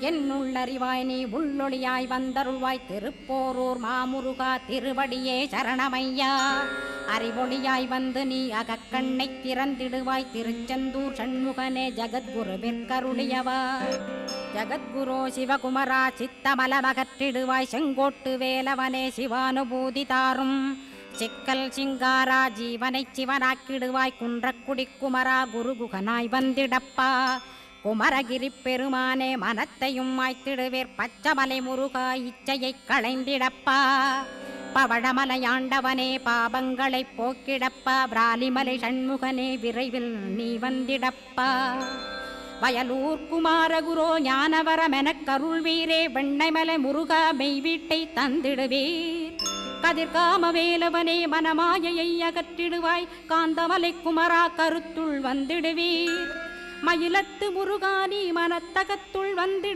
என்னுள்ளறிவாய் நீ உள்ளொளியாய் வந்தருள்வாய் திருப்போரூர் மாமுருகா திருவடியே சரணமையா. அறிவொளியாய் வந்து நீ அகக்கண்ணை திறந்திடுவாய் திருச்செந்தூர் சண்முகனே ஜகத்குருவிற்கருளியவா. ஜகத்குரோ சிவகுமரா சித்தமலமகற்றிடுவாய் செங்கோட்டு வேலவனே சிவானுபூதி தாரும். சிக்கல் சிங்காரா ஜீவனை சிவனாக்கிடுவாய் குன்றக்குடி குமரா குருகுகனாய் வந்திடப்பா. குமரகிரி பெருமானே மனத்தையும் மாய்த்திடுவேர் பச்சமலை முருகா இச்சையை களைந்திடப்பா. பவழமலையாண்டவனே பாபங்களை போக்கிடப்பா. பிராலிமலை சண்முகனே விரைவில் நீ வந்திடப்பா. வயலூர் குமாரகுரோ ஞானவரமெனக் கருள்வீரே வெண்ணைமலை முருகா மெய் வீட்டை தந்திடுவீர். கதிர்காம வேலவனே மனமாயையை அகற்றிடுவாய் காந்தமலை குமரா கருத்துள் வந்திடுவீர். மயிலத்து முருகானி மனத்தகத்துள் வந்திடு